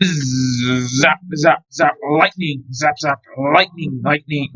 Zap, zap, zap, lightning, zap, zap, lightning, lightning.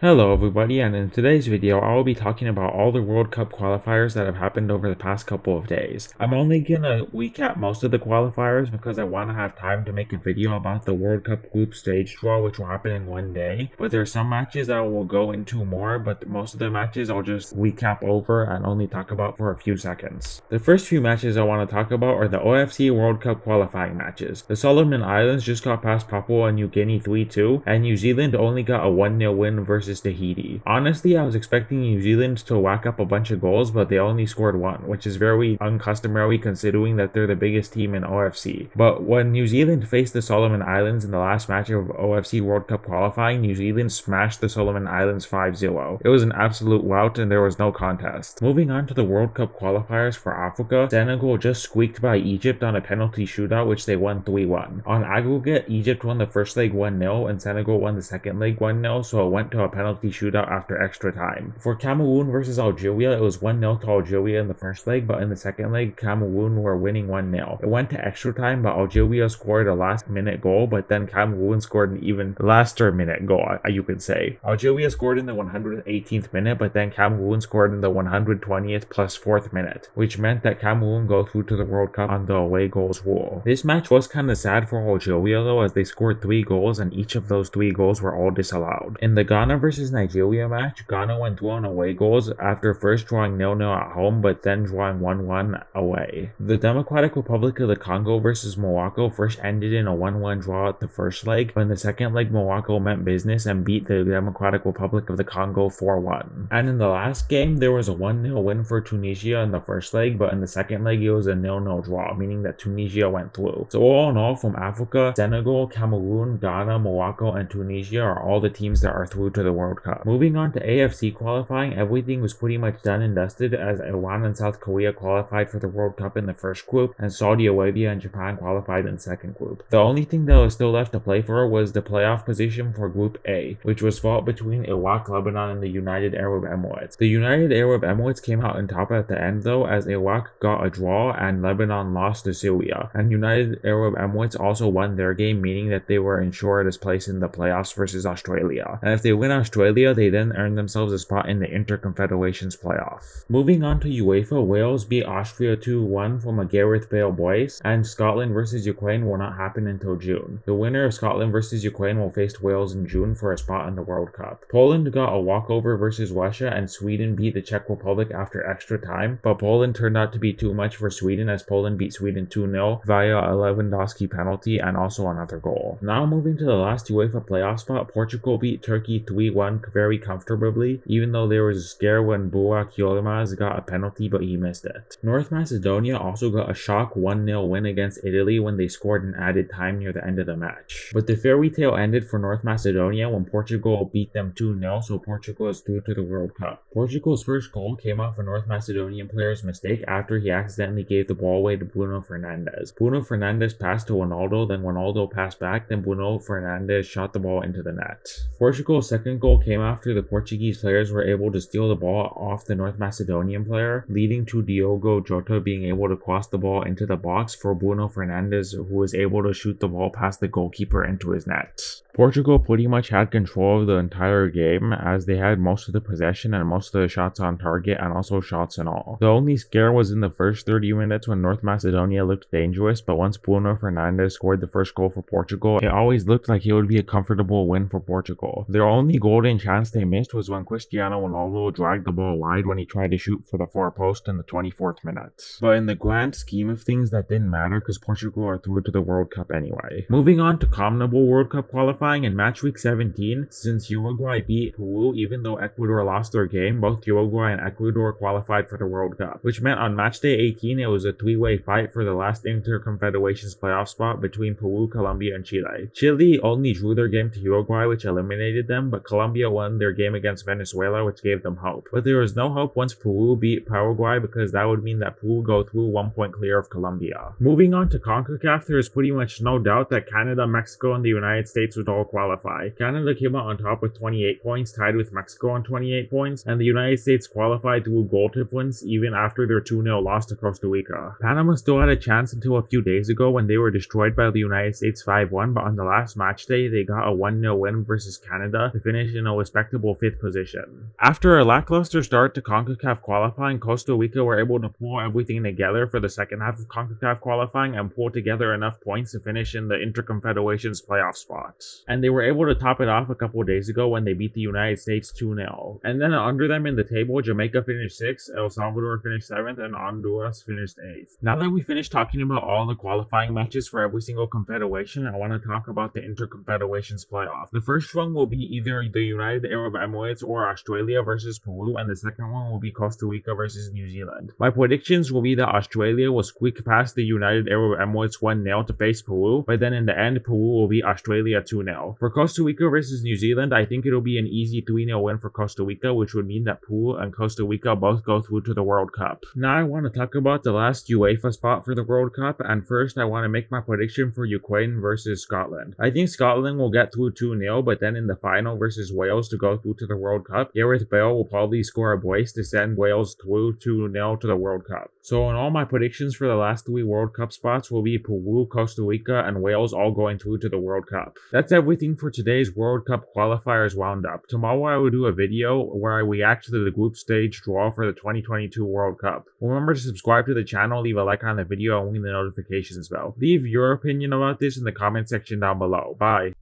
Hello everybody, and in today's video I will be talking about all the World Cup qualifiers that have happened over the past couple of days. I'm only gonna recap most of the qualifiers because I want to have time to make a video about the World Cup group stage draw, which will happen in one day. But there are some matches that I will go into more, but most of the matches I'll just recap over and only talk about for a few seconds. The first few matches I want to talk about are the Afc World Cup qualifying matches. The Solomon Islands just got past Papua New Guinea 3-2, and New Zealand only got a 1-0 win versus Tahiti. Honestly, I was expecting New Zealand to whack up a bunch of goals, but they only scored one, which is very uncustomary considering that they're the biggest team in OFC. But when New Zealand faced the Solomon Islands in the last match of OFC World Cup qualifying, New Zealand smashed the Solomon Islands 5-0. It was an absolute rout and there was no contest. Moving on to the World Cup qualifiers for Africa, Senegal just squeaked by Egypt on a penalty shootout, which they won 3-1. On aggregate, Egypt won the first leg 1-0 and Senegal won the second leg 1-0, so it went to a penalty shootout after extra time. For Cameroon versus Algeria, it was 1-0 to Algeria in the first leg, but in the second leg, Cameroon were winning 1-0. It went to extra time, but Algeria scored a last-minute goal, but then Cameroon scored an even laster-minute goal, you could say. Algeria scored in the 118th minute, but then Cameroon scored in the 120th plus 4th minute, which meant that Cameroon go through to the World Cup on the away goals rule. This match was kinda sad for Algeria though, as they scored 3 goals and each of those 3 goals were all disallowed. In the Ghana versus Nigeria match, Ghana went through on away goals after first drawing 0-0 at home but then drawing 1-1 away. The Democratic Republic of the Congo versus Morocco first ended in a 1-1 draw at the first leg, but in the second leg Morocco meant business and beat the Democratic Republic of the Congo 4-1. And in the last game, there was a 1-0 win for Tunisia in the first leg, but in the second leg it was a 0-0 draw, meaning that Tunisia went through. So all in all, from Africa, Senegal, Cameroon, Ghana, Morocco, and Tunisia are all the teams that are through to the World Cup. Moving on to AFC qualifying, everything was pretty much done and dusted as Iran and South Korea qualified for the World Cup in the first group, and Saudi Arabia and Japan qualified in the second group. The only thing that was still left to play for was the playoff position for Group A, which was fought between Iraq, Lebanon, and the United Arab Emirates. The United Arab Emirates came out on top at the end though, as Iraq got a draw and Lebanon lost to Syria, and United Arab Emirates also won their game, meaning that they were ensured a place in the playoffs versus Australia. And if they win Australia, they then earn themselves a spot in the Interconfederations playoff. Moving on to UEFA, Wales beat Austria 2-1 from a Gareth Bale brace, and Scotland versus Ukraine will not happen until June. The winner of Scotland versus Ukraine will face Wales in June for a spot in the World Cup. Poland got a walkover versus Russia, and Sweden beat the Czech Republic after extra time, but Poland turned out to be too much for Sweden as Poland beat Sweden 2-0 via a Lewandowski penalty and also another goal. Now moving to the last UEFA playoff spot, Portugal beat Turkey 3-1 very comfortably, even though there was a scare when Burak Yilmaz got a penalty but he missed it. North Macedonia also got a shock 1-0 win against Italy when they scored in added time near the end of the match. But the fairy tale ended for North Macedonia when Portugal beat them 2-0, so Portugal is through to the World Cup. Portugal's first goal came off a North Macedonian player's mistake after he accidentally gave the ball away to Bruno Fernandes. Bruno Fernandes passed to Ronaldo, then Ronaldo passed back, then Bruno Fernandes shot the ball into the net. Portugal's second goal came after the Portuguese players were able to steal the ball off the North Macedonian player, leading to Diogo Jota being able to cross the ball into the box for Bruno Fernandes, who was able to shoot the ball past the goalkeeper into his net. Portugal pretty much had control of the entire game as they had most of the possession and most of the shots on target and also shots and all. The only scare was in the first 30 minutes when North Macedonia looked dangerous, but once Bruno Fernandes scored the first goal for Portugal, it always looked like it would be a comfortable win for Portugal. Their only golden chance they missed was when Cristiano Ronaldo dragged the ball wide when he tried to shoot for the far post in the 24th minute. But in the grand scheme of things, that didn't matter because Portugal are through to the World Cup anyway. Moving on to CONMEBOL World Cup qualifying in match week 17, since Uruguay beat Peru even though Ecuador lost their game, both Uruguay and Ecuador qualified for the World Cup, which meant on match day 18 it was a 3-way fight for the last Interconfederations playoff spot between Peru, Colombia, and Chile. Chile only drew their game to Uruguay, which eliminated them, but Colombia won their game against Venezuela, which gave them hope. But there was no hope once Peru beat Paraguay because that would mean that Peru go through 1 point clear of Colombia. Moving on to CONCACAF, there is pretty much no doubt that Canada, Mexico, and the United States would didn't all qualify. Canada came out on top with 28 points, tied with Mexico on 28 points, and the United States qualified through goal difference even after their 2-0 loss to Costa Rica. Panama still had a chance until a few days ago when they were destroyed by the United States 5-1, but on the last match day, they got a 1-0 win versus Canada to finish in a respectable 5th position. After a lackluster start to CONCACAF qualifying, Costa Rica were able to pull everything together for the second half of CONCACAF qualifying and pull together enough points to finish in the Interconfederations playoff spots. And they were able to top it off a couple days ago when they beat the United States 2-0. And then under them in the table, Jamaica finished 6th, El Salvador finished 7th, and Honduras finished 8th. Now that we finished talking about all the qualifying matches for every single confederation, I want to talk about the Interconfederations playoff. The first one will be either the United Arab Emirates or Australia versus Peru, and the second one will be Costa Rica versus New Zealand. My predictions will be that Australia will squeak past the United Arab Emirates 1-0 to face Peru, but then in the end, Peru will beat Australia 2-0. For Costa Rica versus New Zealand, I think it'll be an easy 3-0 win for Costa Rica, which would mean that Peru and Costa Rica both go through to the World Cup. Now I want to talk about the last UEFA spot for the World Cup, and first I want to make my prediction for Ukraine versus Scotland. I think Scotland will get through 2-0, but then in the final versus Wales to go through to the World Cup, Gareth Bale will probably score a brace to send Wales through 2-0 to the World Cup. So in all my predictions for the last 3 World Cup spots will be Peru, Costa Rica, and Wales all going through to the World Cup. That's everything for today's World Cup qualifiers roundup. Tomorrow I will do a video where I react to the group stage draw for the 2022 World Cup. Remember to subscribe to the channel, leave a like on the video, and ring the notifications bell. Leave your opinion about this in the comment section down below. Bye.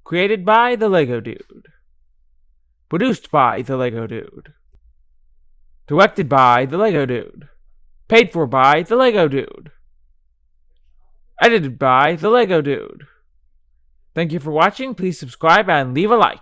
Created by The Lego Dude. Produced by The Lego Dude. Directed by The Lego Dude. Paid for by The Lego Dude. Edited by The Lego Dude. Thank you for watching. Please subscribe and leave a like.